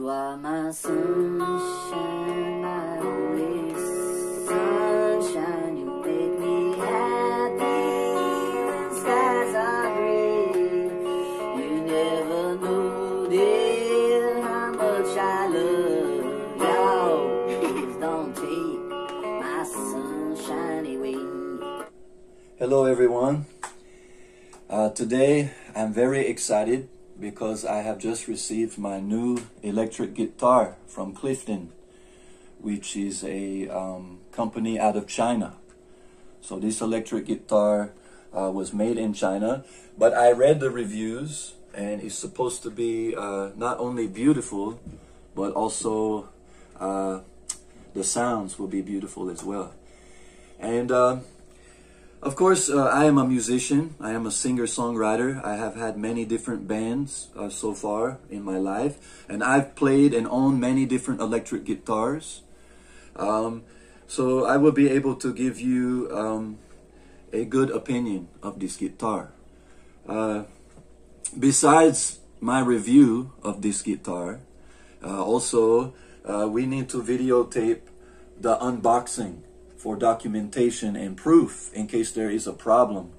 You are my sunshine, my only sunshine. You make me happy when skies are gray. You never know, dear, how much I love y'all. Please don't take my sunshine away. Hello everyone. Today I'm very excited because I have just received my new electric guitar from Clifton, which is a company out of China. So this electric guitar was made in China, but I read the reviews and it's supposed to be not only beautiful, but also the sounds will be beautiful as well. And of course, I am a musician. I am a singer-songwriter. I have had many different bands so far in my life, and I've played and owned many different electric guitars. So I will be able to give you a good opinion of this guitar. Besides my review of this guitar, also we need to videotape the unboxing for documentation and proof in case there is a problem.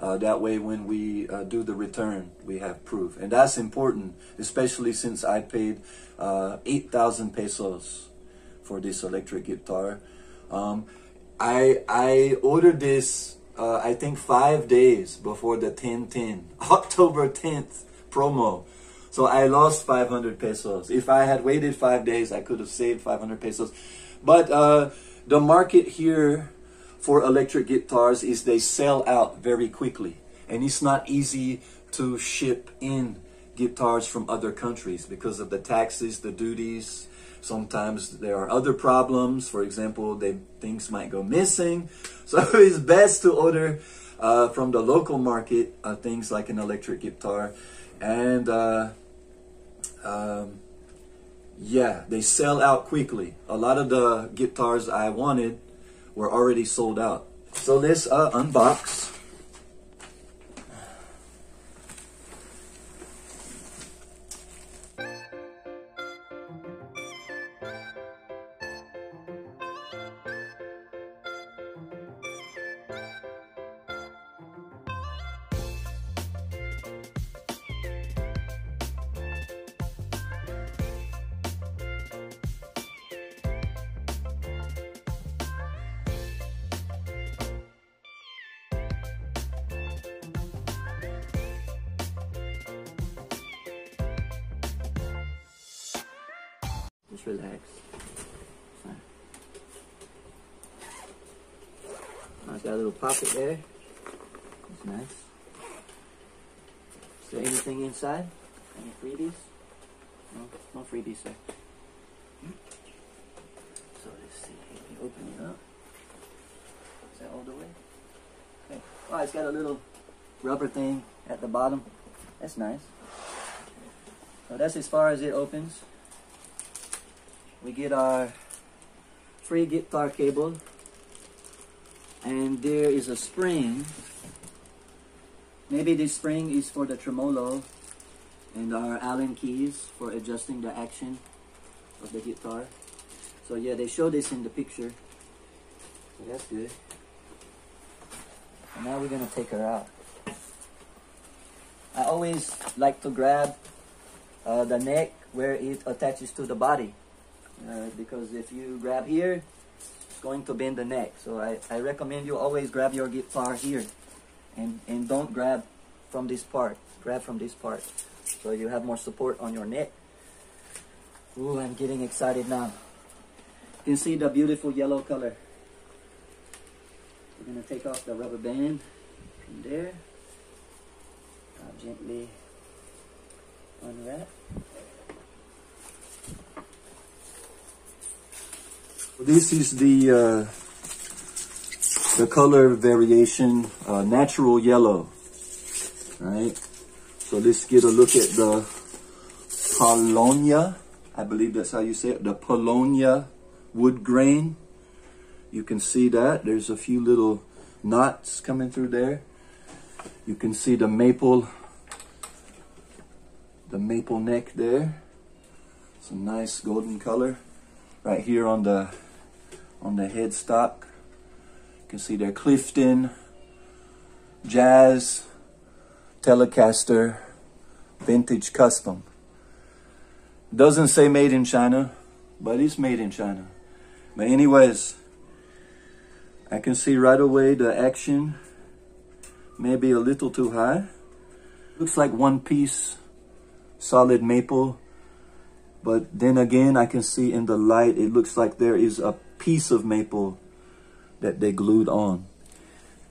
That way when we do the return, we have proof. And that's important, especially since I paid 8,000 pesos for this electric guitar. I ordered this, I think 5 days before the 10/10, October 10th promo. So I lost 500 pesos. If I had waited 5 days, I could have saved 500 pesos. But the market here for electric guitars is they sell out very quickly, and it's not easy to ship in guitars from other countries because of the taxes, the duties. Sometimes there are other problems. For example, things might go missing. So it's best to order from the local market things like an electric guitar. And yeah, they sell out quickly. A lot of the guitars I wanted were already sold out. So let's unbox. Just relax. Fine. It's got a little pocket there. That's nice. Is there anything inside? Any freebies? No, no freebies there. So let's see. Let me open it up. Is that all the way? Okay. Oh, it's got a little rubber thing at the bottom. That's nice. So that's as far as it opens. We get our free guitar cable, and there is a spring. Maybe this spring is for the tremolo, and our Allen keys for adjusting the action of the guitar. So yeah, they show this in the picture. So that's good. And now we're gonna take her out. I always like to grab the neck where it attaches to the body. Because if you grab here, it's going to bend the neck. So I recommend you always grab your guitar here, and don't grab from this part. Grab from this part so you have more support on your neck. Ooh, I'm getting excited now. You can see the beautiful yellow color. We're going to take off the rubber band from there. I'll gently unwrap. This is the color variation, natural yellow, right? So let's get a look at the Polonia. I believe that's how you say it. The Polonia wood grain. You can see that there's a few little knots coming through there. You can see the maple neck there. It's a nice golden color right here on the headstock. You can see there Clifton, Jazz, Telecaster, Vintage Custom. Doesn't say made in China, but it's made in China. But anyways, I can see right away the action may be a little too high. Looks like one piece solid maple, but then again I can see in the light it looks like there is a piece of maple that they glued on.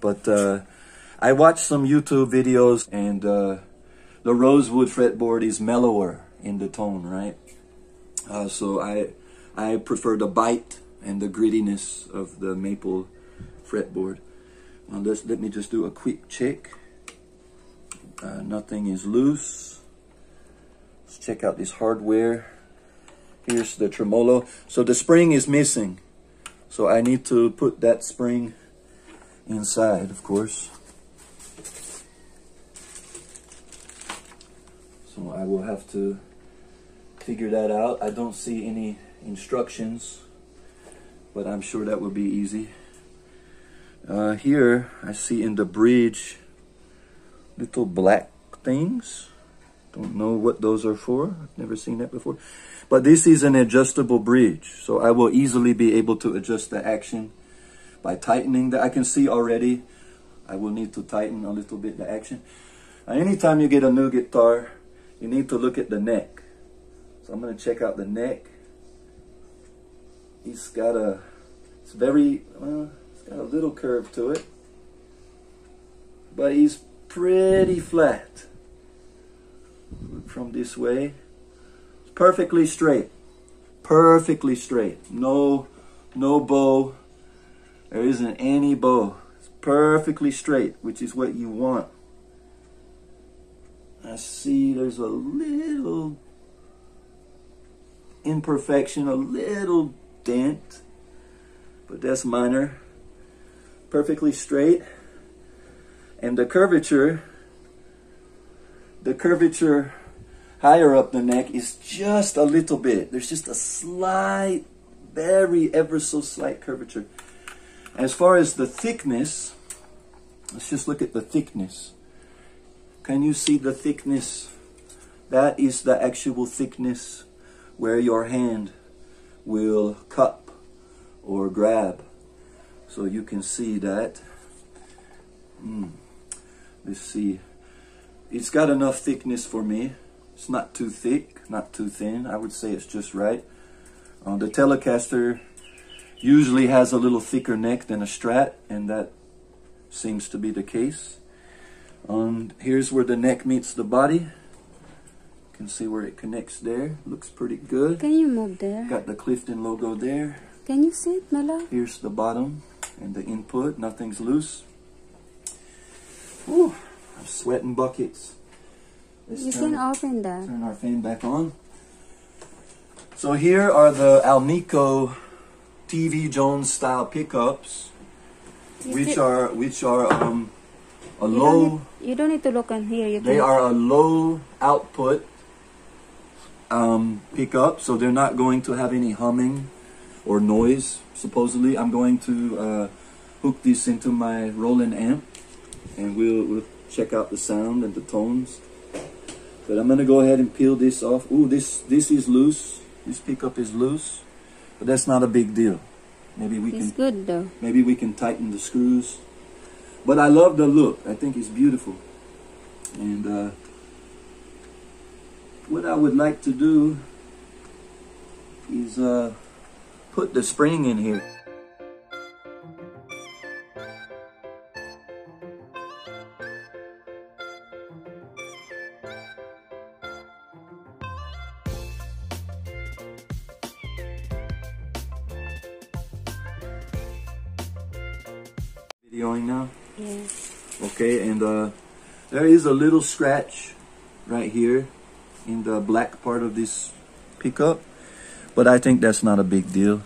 But I watched some YouTube videos, and the rosewood fretboard is mellower in the tone, right? So I prefer the bite and the grittiness of the maple fretboard. Let me just do a quick check. Nothing is loose. Let's check out this hardware. Here's the tremolo. So the spring is missing, so I need to put that spring inside, of course. So I will have to figure that out. I don't see any instructions, but I'm sure that will be easy. Here I see in the bridge little black things. Don't know what those are for. I've never seen that before. But this is an adjustable bridge, so I will easily be able to adjust the action by tightening that. I can see already I will need to tighten a little bit the action. Anytime you get a new guitar, you need to look at the neck. So I'm going to check out the neck. It's got a little curve to it, but he's pretty flat. From this way, it's perfectly straight. Perfectly straight. No bow. There isn't any bow. It's perfectly straight, which is what you want. I see there's a little imperfection, a little dent, but that's minor. Perfectly straight. And the curvature higher up the neck is just a little bit. There's just a slight, ever so slight curvature. As far as the thickness, let's just look at the thickness. Can you see the thickness? That is the actual thickness where your hand will cup or grab. So you can see that. Let's see. It's got enough thickness for me. It's not too thick, not too thin. I would say it's just right. The Telecaster usually has a little thicker neck than a Strat, and that seems to be the case. Here's where the neck meets the body. You can see where it connects there. Looks pretty good. Can you move there? Got the Clifton logo there. Can you see it, Mala? Here's the bottom and the input. Nothing's loose. Whew, I'm sweating buckets. You can open that. Turn our fan back on. So here are the Alnico TV Jones style pickups, which are a low. You don't need to look on here. They are a low output pickup, so they're not going to have any humming or noise. Supposedly, I'm going to hook this into my Roland amp, and we'll check out the sound and the tones. But I'm gonna go ahead and peel this off. Ooh, this is loose. This pickup is loose, but that's not a big deal. Maybe we It's good though. Maybe we can tighten the screws. But I love the look. I think it's beautiful. And what I would like to do is put the spring in here. Videoing now? Yes. Okay, and there is a little scratch right here in the black part of this pickup, but I think that's not a big deal.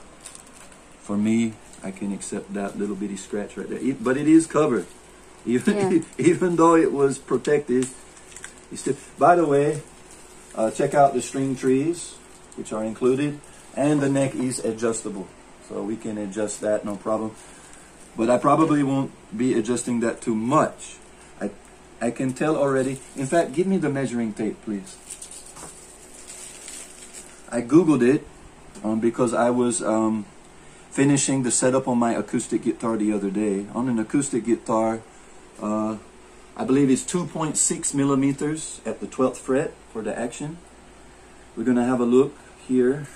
For me, I can accept that little bitty scratch right there. But it is covered. Even though it was protected. By the way, check out the string trees. which are included, and the neck is adjustable, so we can adjust that, no problem. But I probably won't be adjusting that too much. I can tell already. In fact, give me the measuring tape, please. I Googled it because I was finishing the setup on my acoustic guitar the other day. On an acoustic guitar, I believe it's 2.6 millimeters at the 12th fret for the action. We're going to have a look here.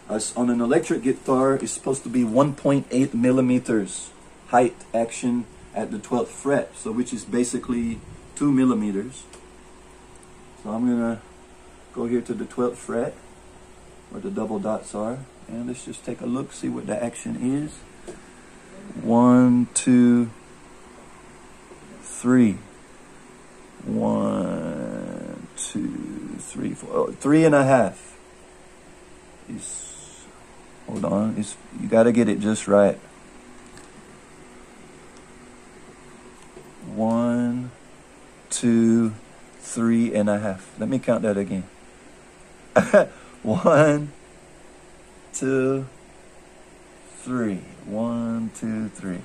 On an electric guitar, it's supposed to be 1.8 millimeters height action at the 12th fret, so which is basically 2 millimeters. So I'm going to go here to the 12th fret, where the double dots are, and let's just take a look, see what the action is. 1, 2, 3. 1, 2, 3, 4. Oh, 3.5. Hold on, you got to get it just right. 1, 2, 3.5. Let me count that again. 1, 2, 3. 1, 2, 3.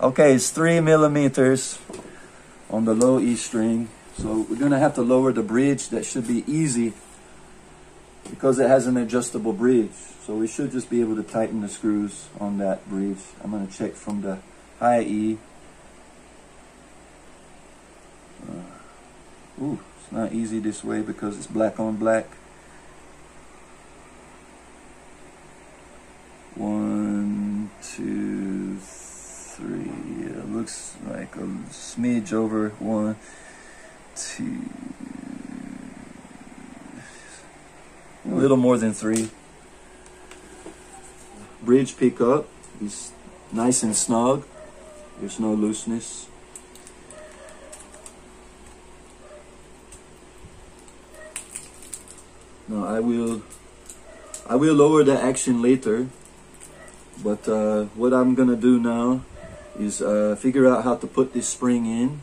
Okay, it's 3 millimeters on the low E string. So we're going to have to lower the bridge. That should be easy because it has an adjustable bridge. So we should just be able to tighten the screws on that bridge. I'm going to check from the high E. Ooh, it's not easy this way because it's black on black. 1, 2, 3. It looks like a smidge over 1, 2. A little more than 3. Bridge pickup is nice and snug. There's no looseness. Now I will lower the action later, but what I'm gonna do now is figure out how to put this spring in,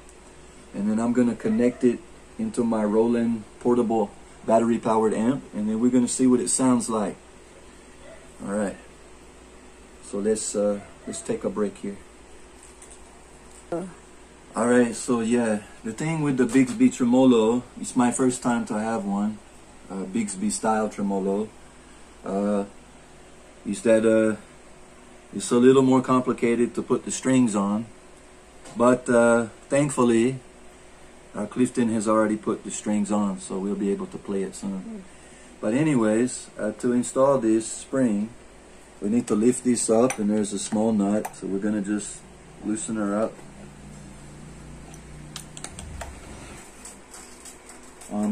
and then I'm gonna connect it into my Roland portable battery powered amp, and then we're gonna see what it sounds like. All right, so let's take a break here. All right, so yeah, the thing with the Bigsby Tremolo, it's my first time to have one. Bigsby style tremolo, is that it's a little more complicated to put the strings on, but thankfully Clifton has already put the strings on, so we'll be able to play it soon. But anyways, to install this spring, we need to lift this up, and there's a small nut, so we're gonna just loosen her up.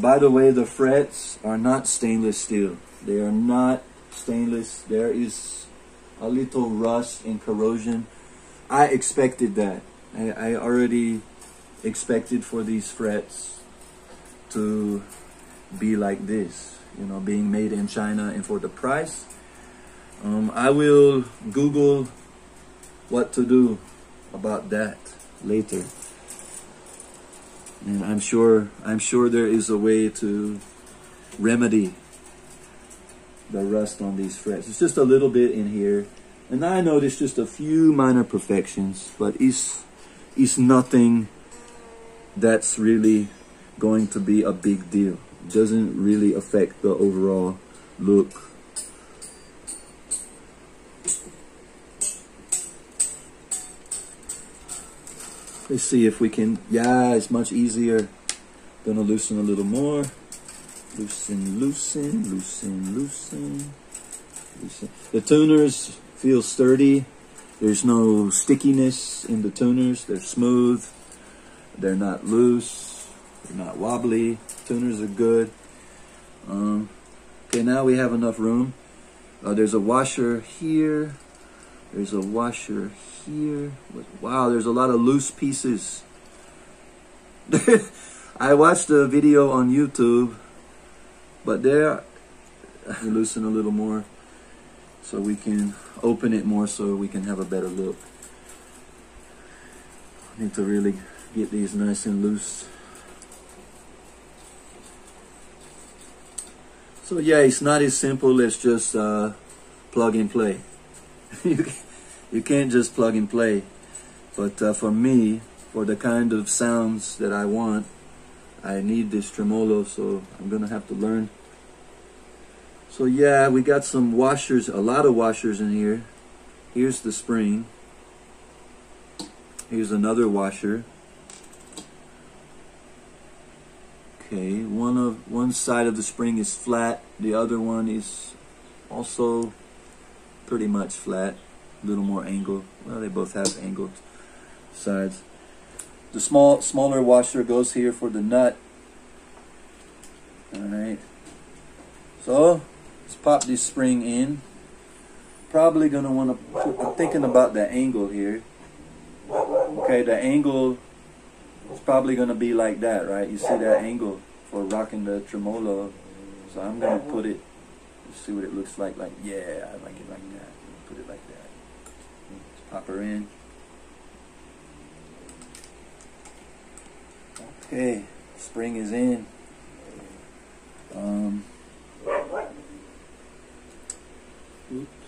By the way, the frets are not stainless steel. They are not stainless. There is a little rust and corrosion. I expected that. I already expected for these frets to be like this, you know, being made in China, and for the price. I will Google what to do about that later. And I'm sure there is a way to remedy the rust on these frets. It's just a little bit in here, and I noticed just a few minor imperfections, but it's nothing that's really going to be a big deal. It doesn't really affect the overall look. Let's see if we can, yeah, it's much easier. Gonna loosen a little more. Loosen, loosen, loosen, loosen, loosen. The tuners feel sturdy. There's no stickiness in the tuners. They're smooth. They're not loose. They're not wobbly. Tuners are good. Okay, now we have enough room. There's a washer here. There's a washer here. Wow, there's a lot of loose pieces. I watched a video on YouTube, but there, loosen a little more so we can open it more so we can have a better look. I need to really get these nice and loose. So yeah, it's not as simple as just plug and play. You can't just plug and play. But for me, for the kind of sounds that I want, I need this tremolo, so I'm gonna have to learn. So yeah, we got some washers, a lot of washers in here. Here's the spring. Here's another washer. Okay, one side of the spring is flat, the other one is also pretty much flat, a little more angle. Well, they both have angled sides. The smaller washer goes here for the nut. Alright, so let's pop this spring in. Probably gonna want to put, I'm thinking about the angle here. Okay, the angle is probably gonna be like that, right? You see that angle for rocking the tremolo. So I'm gonna put it, let's see what it looks like. Like, yeah, I like it like that. Put it like that. Let's pop her in. Okay, spring is in. Oops.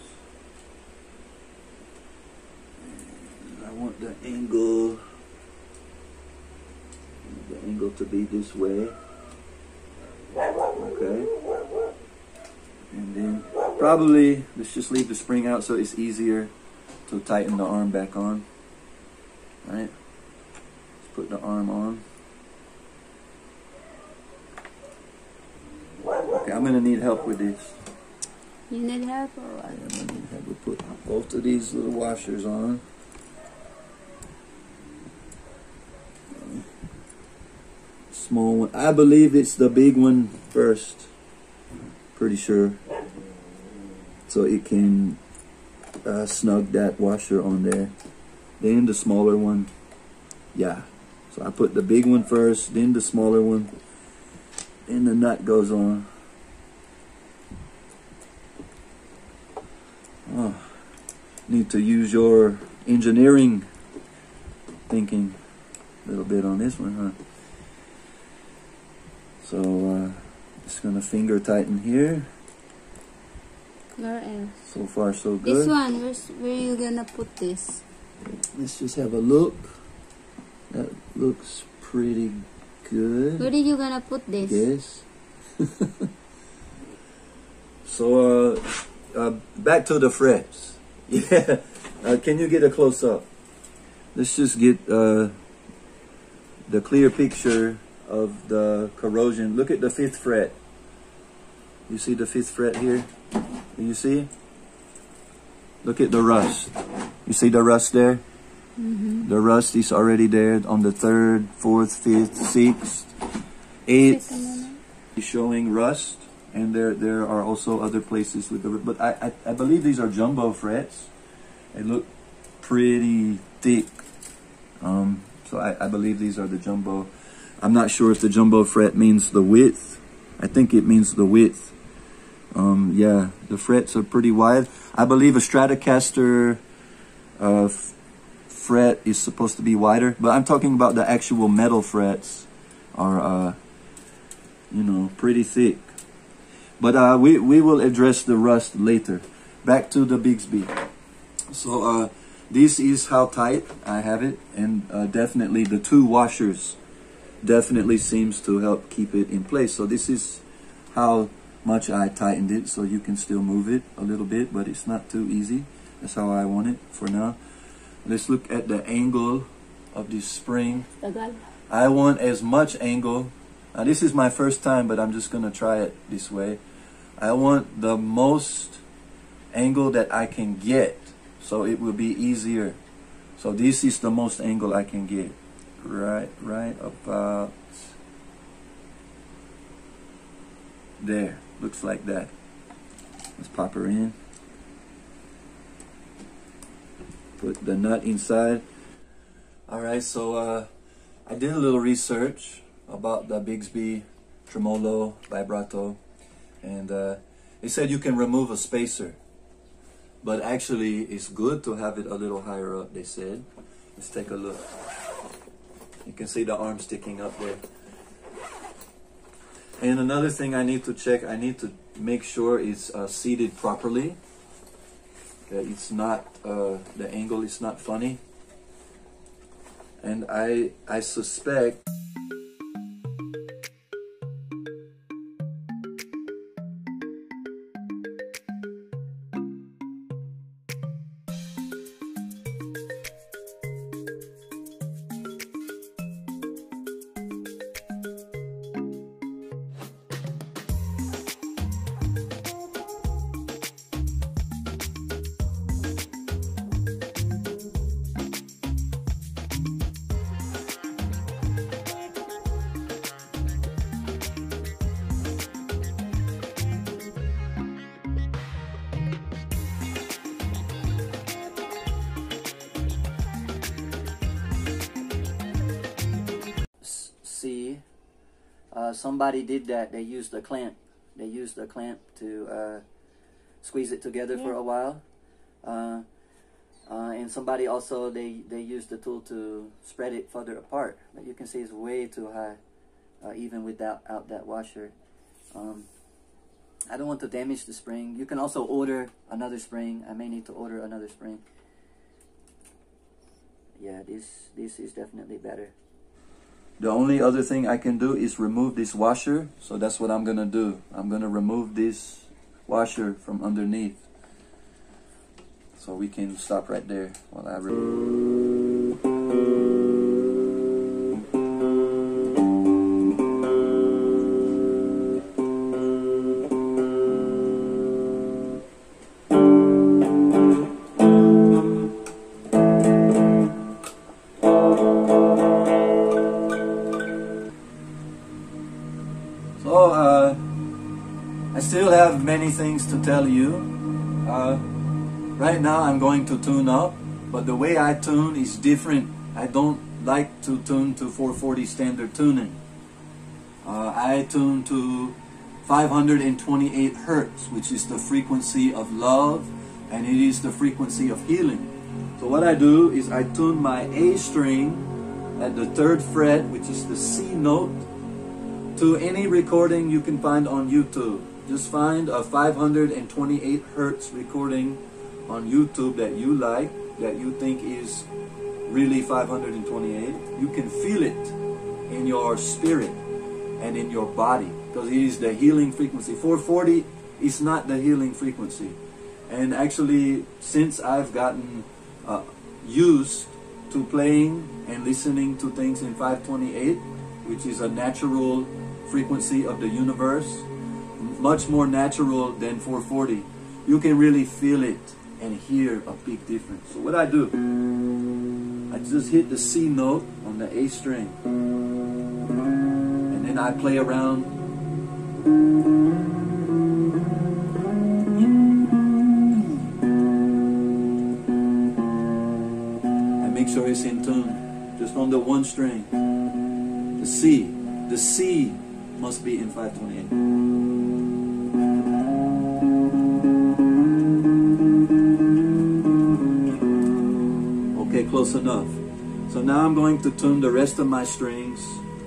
And I want the angle to be this way. Okay. And then probably let's just leave the spring out so it's easier to tighten the arm back on. Right? Let's put the arm on. Okay, I'm gonna need help with this. You need help or what? I'm gonna need help. We'll put both of these little washers on. Small one. I believe it's the big one first. Pretty sure. So it can snug that washer on there. Then the smaller one. Yeah. So I put the big one first, then the smaller one. Then the nut goes on. Oh, need to use your engineering thinking a little bit on this one, huh? So just gonna finger tighten here. Where else? So far so good. This one, where you gonna put this? Let's just have a look. That looks pretty good. Where did you gonna put this? Yes. So back to the frets. Yeah. Can you get a close up? Let's just get the clear picture of the corrosion. Look at the 5th fret. You see the 5th fret here? Do you see? Look at the rust. You see the rust there? Mm-hmm. The rust is already there on the 3rd, 4th, 5th, 6th, 8th. It's showing rust, and there are also other places with the. But I believe these are jumbo frets. They look pretty thick. So I believe these are the jumbo. I'm not sure if the jumbo fret means the width. I think it means the width. Yeah, the frets are pretty wide. I believe a Stratocaster fret is supposed to be wider, but I'm talking about the actual metal frets are, you know, pretty thick. But we will address the rust later. Back to the Bigsby. So this is how tight I have it, and definitely the 2 washers definitely seems to help keep it in place. So this is how much I tightened it, so you can still move it a little bit, but it's not too easy. That's how I want it for now. Let's look at the angle of this spring. I want as much angle. Now this is my first time, but I'm just gonna try it this way. I want the most angle that I can get, so it will be easier. So this is the most angle I can get. Right about there. Looks like that. Let's pop her in. Put the nut inside. Alright, so I did a little research about the Bigsby Tremolo vibrato, and they said you can remove a spacer, but actually it's good to have it a little higher up, they said. Let's take a look. You can see the arm sticking up there. And another thing I need to check, I need to make sure it's seated properly. That it's not, the angle is not funny. And I suspect somebody did that. They used a clamp. They used a clamp to squeeze it together for a while. And somebody also, they used the tool to spread it further apart. But you can see it's way too high, even without that washer. I don't want to damage the spring. You can also order another spring. I may need to order another spring. Yeah, this is definitely better. The only other thing I can do is remove this washer. So that's what I'm gonna do. I'm gonna remove this washer from underneath. So we can stop right there while I I still have many things to tell you. Right now I'm going to tune up, but the way I tune is different. I don't like to tune to 440 standard tuning. I tune to 528 Hertz, which is the frequency of love, and it is the frequency of healing. So what I do is I tune my A string at the 3rd fret, which is the C note, to any recording you can find on YouTube. Just find a 528 Hertz recording on YouTube that you like, that you think is really 528. You can feel it in your spirit and in your body, because it is the healing frequency. 440 is not the healing frequency. And actually, since I've gotten used to playing and listening to things in 528, which is a natural frequency of the universe, much more natural than 440, you can really feel it and hear a big difference. So what I do, I just hit the C note on the A string, and then I play around. I make sure it's in tune, just on the 1 string. The C must be in 528. Okay, close enough. So now I'm going to tune the rest of my strings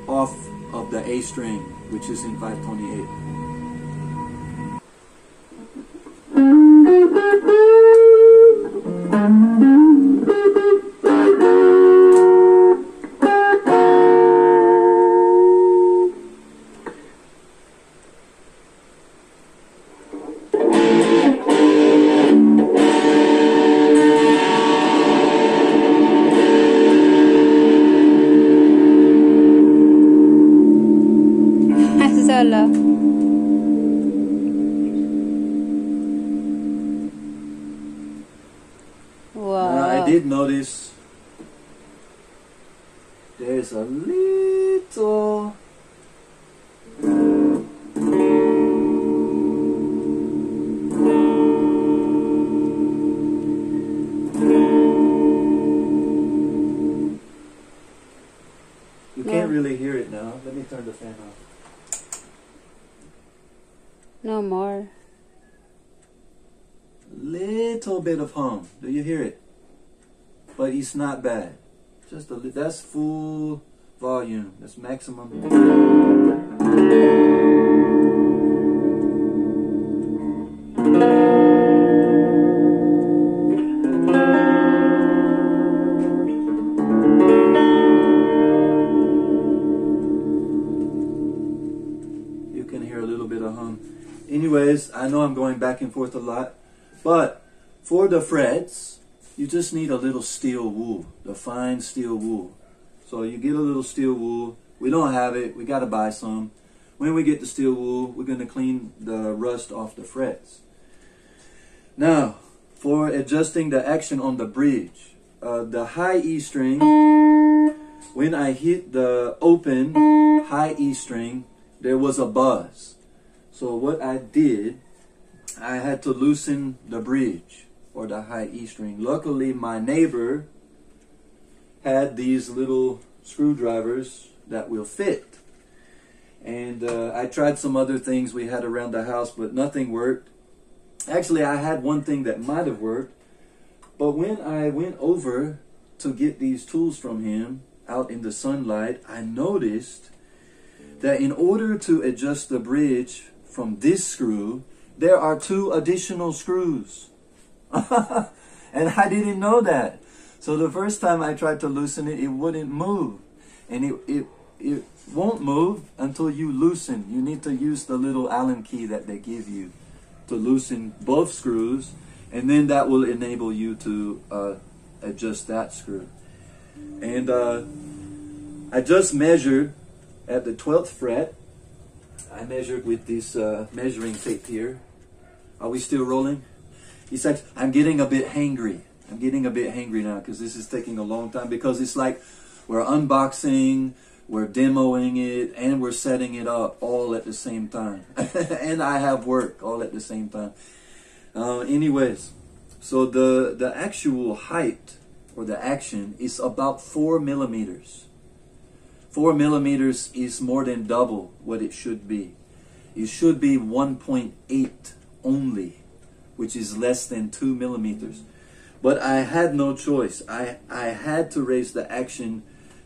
off of the A string, which is in 528. Wow. I did notice there's a little you can't really hear it now. Let me turn the fan off. No more. Little bit of hum. Do you hear it? But it's not bad. Just a that's full volume. That's maximum. anyways, I know I'm going back and forth a lot, but for the frets, you just need a little steel wool, the fine steel wool. So you get a little steel wool. We don't have it, we got to buy some. When we get the steel wool, we're going to clean the rust off the frets. Now, for adjusting the action on the bridge, the high E string, when I hit the open high E string, there was a buzz. So what I did, I had to loosen the bridge or the high E string. Luckily, my neighbor had these little screwdrivers that will fit. And I tried some other things we had around the house, but nothing worked. Actually, I had one thing that might have worked, but when I went over to get these tools from him out in the sunlight, I noticed that in order to adjust the bridge from this screw, there are 2 additional screws. And I didn't know that. So the first time I tried to loosen it, it wouldn't move. And it won't move until you loosen. You need to use the little Allen key that they give you to loosen both screws, and then that will enable you to adjust that screw. And I just measured at the 12th fret. I measured with this measuring tape here. Are we still rolling? He said, I'm getting a bit hangry. I'm getting a bit hangry now because this is taking a long time, because it's like we're unboxing, we're demoing it, and we're setting it up all at the same time. And I have work all at the same time. Anyways, so the actual height or the action is about 4 millimeters. 4 millimeters is more than double what it should be. It should be 1.8 only, which is less than 2 millimeters. But I had no choice. I had to raise the action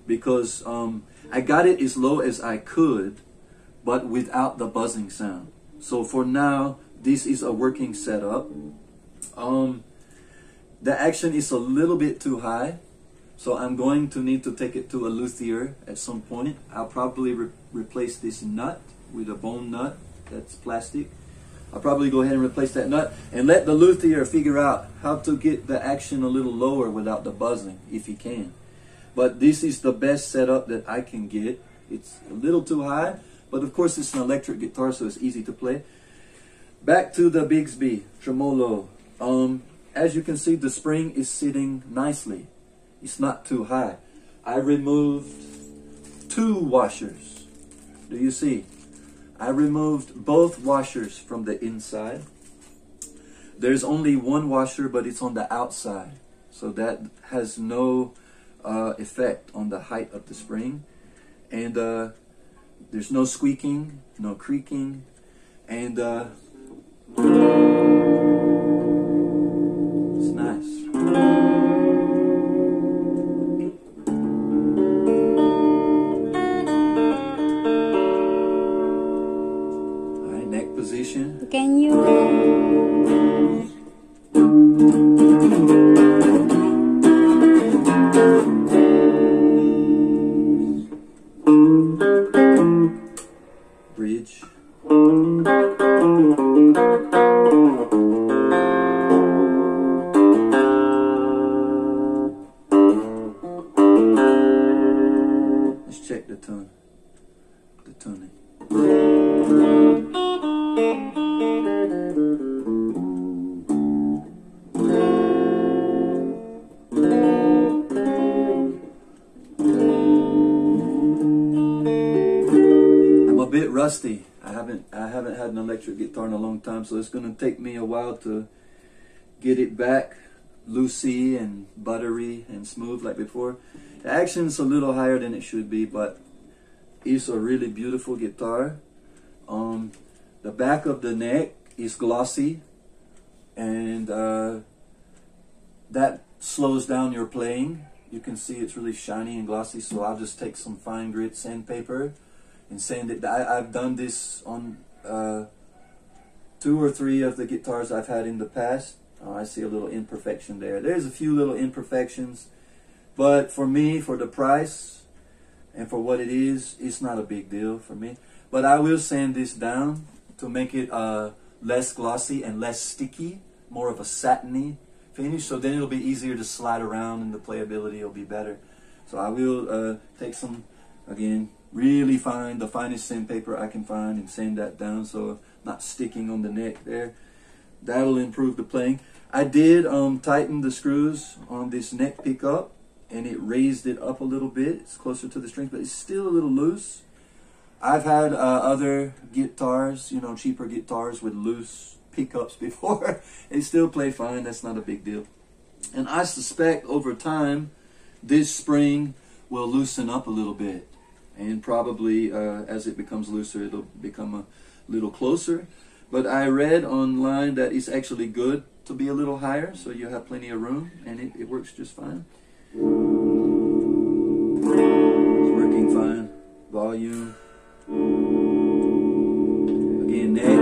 because I got it as low as I could, but without the buzzing sound. So for now, this is a working setup. The action is a little bit too high, so I'm going to need to take it to a luthier at some point. I'll probably replace this nut with a bone nut that's plastic. I'll probably go ahead and replace that nut and let the luthier figure out how to get the action a little lower without the buzzing, if he can. But this is the best setup that I can get. It's a little too high, but of course it's an electric guitar, so it's easy to play. Back to the Bigsby Tremolo. As you can see, the spring is sitting nicely. It's not too high. I removed 2 washers. Do you see? I removed both washers from the inside. There's only 1 washer, but it's on the outside, so that has no effect on the height of the spring. And there's no squeaking, no creaking, and it's nice. Alright, neck position. Can you? Bridge. Let's check the tone. The tuning. Rusty. I haven't had an electric guitar in a long time, so it's going to take me a while to get it back loosey and buttery and smooth like before. The action's a little higher than it should be, but it's a really beautiful guitar. The back of the neck is glossy, and that slows down your playing. You can see it's really shiny and glossy, so I'll just take some fine grit sandpaper and sand it. I've done this on 2 or 3 of the guitars I've had in the past. I see a little imperfection there. There's a few little imperfections, but for me, for the price and for what it is, it's not a big deal for me. But I will sand this down to make it less glossy and less sticky, more of a satiny finish. So then it'll be easier to slide around and the playability will be better. So I will take some, again, really fine, the finest sandpaper I can find, and sand that down so not sticking on the neck there. That'll improve the playing. I did tighten the screws on this neck pickup, and it raised it up a little bit. It's closer to the strings, but it's still a little loose. I've had other guitars, you know, cheaper guitars with loose pickups before. They still play fine. That's not a big deal. And I suspect over time, this spring will loosen up a little bit. And probably as it becomes looser, it'll become a little closer. But I read online that it's actually good to be a little higher, so you have plenty of room, and it works just fine. It's working fine. Volume. Again, neck,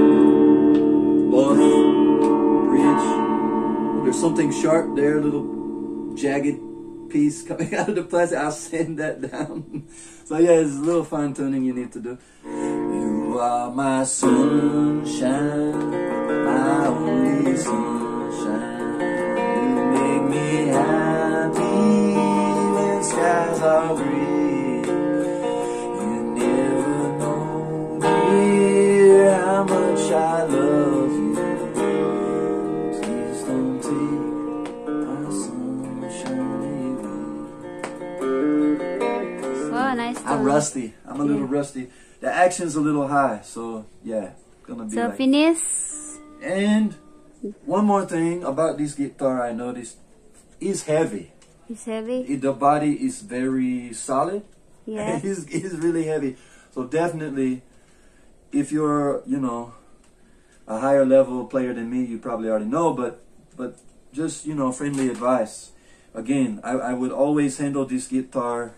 buff, bridge. Oh, there's something sharp there, a little jagged piece coming out of the plastic. I'll sand that down. So yeah, it's a little fine tuning you need to do. You are my sunshine, my only sunshine. You make me happy when skies are green. You never know, dear, how much I love you. Please don't take my sunshine away. Wow, nice. I'm rusty. I'm a little rusty. The action's a little high, so yeah, gonna be So like. finish. And one more thing about this guitar I noticed is heavy. It's heavy. The body is very solid. Yeah. It's really heavy. So definitely, if you're, you know, a higher level player than me, you probably already know, but just, you know, friendly advice. Again, I would always handle this guitar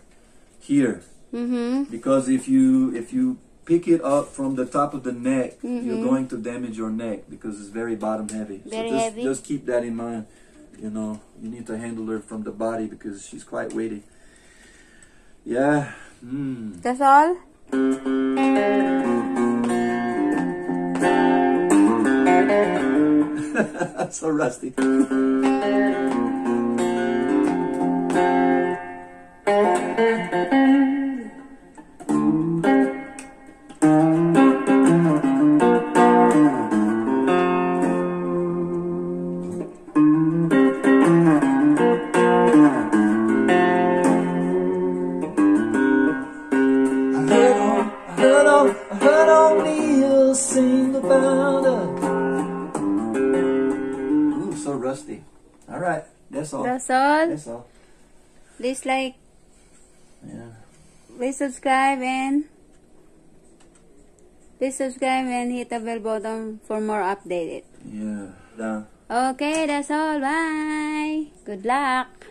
here. Because if you pick it up from the top of the neck, you're going to damage your neck because it's very bottom heavy. Very so heavy. Just keep that in mind. You know, you need to handle her from the body because she's quite weighty. Yeah. That's all. So rusty. I heard O'Neill sing about her. Ooh, so rusty. All right, that's all. That's all. That's all. Please like, Yeah. please subscribe and hit the bell button for more updated. Yeah. Down. Okay, that's all. Bye. Good luck.